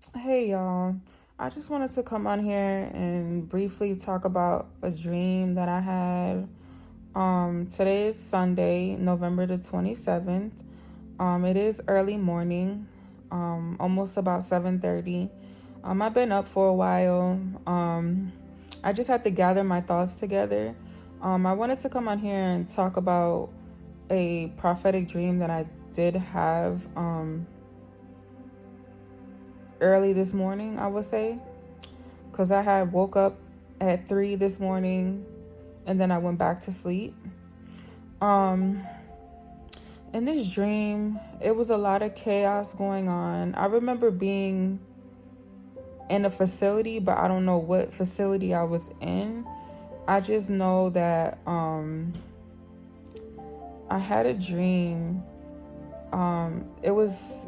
Hey y'all, I just wanted to come on here and briefly talk about a dream that I had. Today is Sunday, November the 27th. It is early morning, almost about 7:30. I've been up for a while. I just had to gather my thoughts together. I wanted to come on here and talk about a prophetic dream that I did have early this morning, I would say, because I had woke up at 3 this morning and then I went back to sleep. Um, in this dream, it was a lot of chaos going on. I remember being in a facility, but I don't know what facility I was in. I just know that I had a dream. It was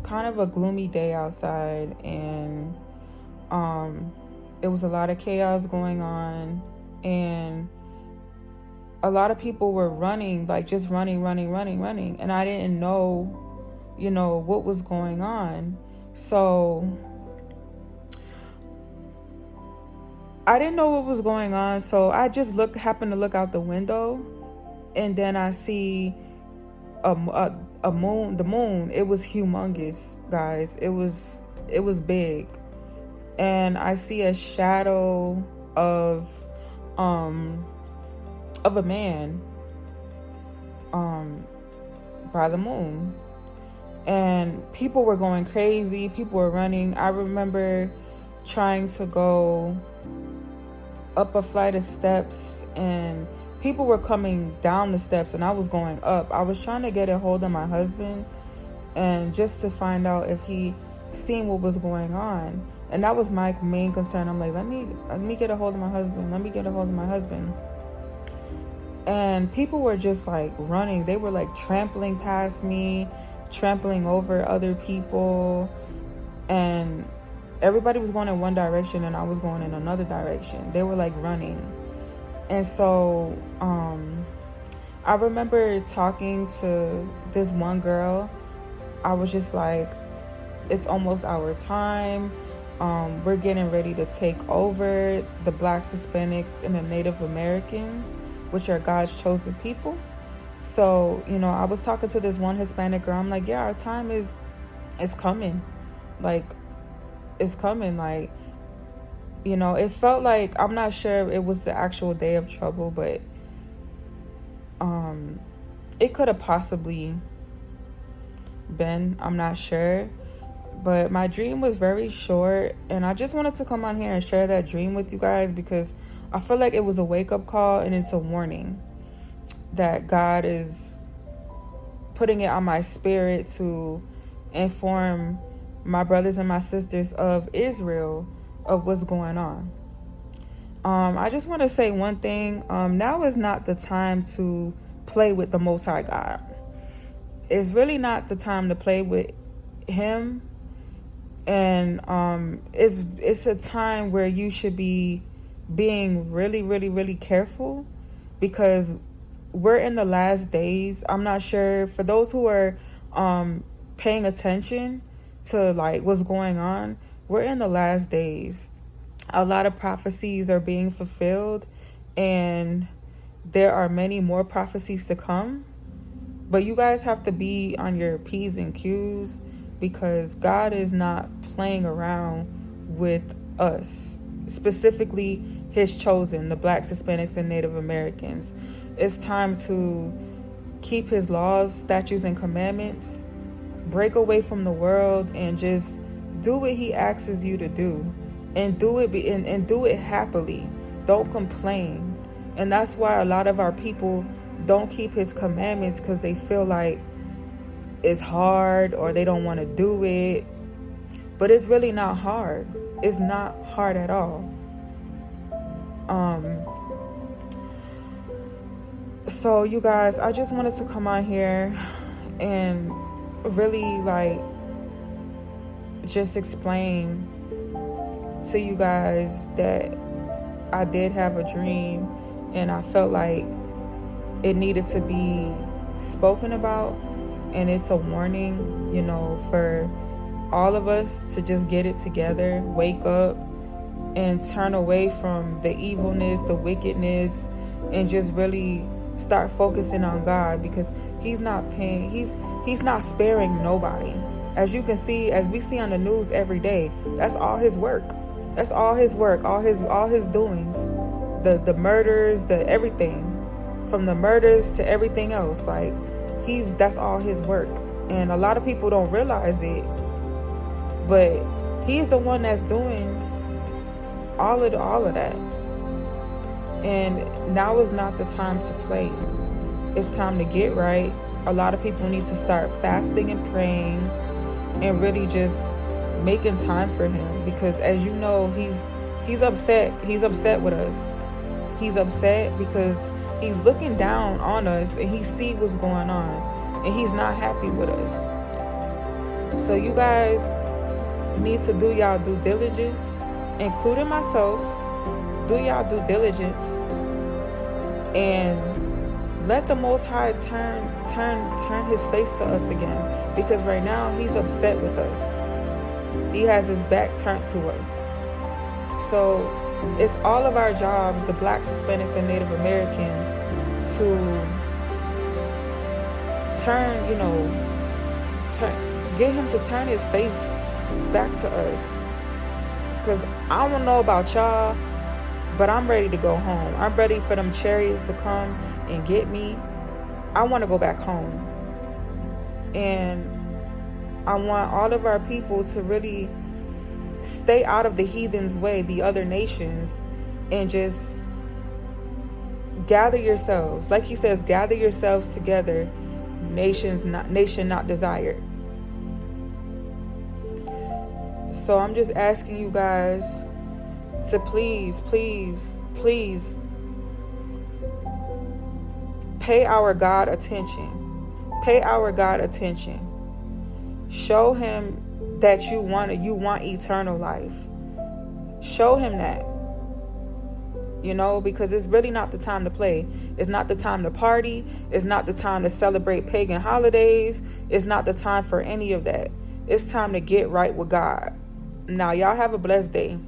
kind of a gloomy day outside, and it was a lot of chaos going on, and a lot of people were running, like just running, and I didn't know, what was going on. So I didn't know what was going on, so I just happened to look out the window, and then I see a moon. The moon, it was humongous, guys. It was big, and I see a shadow of a man by the moon, and people were going crazy. People were running. I remember trying to go up a flight of steps, and people were coming down the steps, and I was going up. I was trying to get a hold of my husband, and just to find out if he seen what was going on. And that was my main concern. I'm like, let me get a hold of my husband. Let me get a hold of my husband. And people were just like running. They were like trampling past me, trampling over other people, and everybody was going in one direction and I was going in another direction. They were like running. And so I remember talking to this one girl. I was just like, it's almost our time. We're getting ready to take over the Blacks, Hispanics, and the Native Americans, which are God's chosen people. So, I was talking to this one Hispanic girl. I'm like, yeah, our time is coming. Like, it's coming. Like, it felt like, I'm not sure if it was the actual day of trouble, but it could have possibly been. I'm not sure. But my dream was very short, and I just wanted to come on here and share that dream with you guys because I feel like it was a wake-up call, and it's a warning that God is putting it on my spirit to inform my brothers and my sisters of Israel of what's going on. I just want to say one thing. Now is not the time to play with the Most High God. It's really not the time to play with Him. And it's a time where you should be being really, really, really careful, because we're in the last days. I'm not sure, for those who are paying attention to like what's going on, we're in the last days. A lot of prophecies are being fulfilled, and there are many more prophecies to come. But you guys have to be on your P's and Q's, because God is not playing around with us, specifically His chosen, the Blacks, Hispanics, and Native Americans. It's time to keep His laws, statutes, and commandments, break away from the world, and just do what He asks you to do, and do it happily. Don't complain. And that's why a lot of our people don't keep His commandments, because they feel like it's hard or they don't want to do it. But it's really not hard. It's not hard at all. So you guys, I just wanted to come on here and really like just explain to you guys that I did have a dream, and I felt like it needed to be spoken about. And it's a warning, for all of us to just get it together, wake up, and turn away from the evilness, the wickedness, and just really start focusing on God, because he's not not sparing nobody. As you can see, as we see on the news every day, that's all his work. That's all his work, all his doings. The murders, the everything. From the murders to everything else. Like, that's all his work. And a lot of people don't realize it. But he's the one that's doing all of that. And now is not the time to play. It's time to get right. A lot of people need to start fasting and praying and really just making time for him, because as you know, he's upset. He's upset with us. He's upset because he's looking down on us and he sees what's going on, and he's not happy with us. So you guys need to do y'all due diligence, including myself. Do y'all due diligence and let the Most High turn his face to us again, because right now he's upset with us. He has his back turned to us. So it's all of our jobs, the Blacks, Hispanics, and Native Americans, to get him to turn his face back to us. Because I don't know about y'all, but I'm ready to go home. I'm ready for them chariots to come and get me. I want to go back home. And I want all of our people to really stay out of the heathens' way, the other nations, and just gather yourselves. Like he says, gather yourselves together, nation not desired. So I'm just asking you guys to please pay our God attention. Pay our God attention. Show him that you want eternal life. Show him that. Because it's really not the time to play. It's not the time to party. It's not the time to celebrate pagan holidays. It's not the time for any of that. It's time to get right with God. Now, y'all have a blessed day.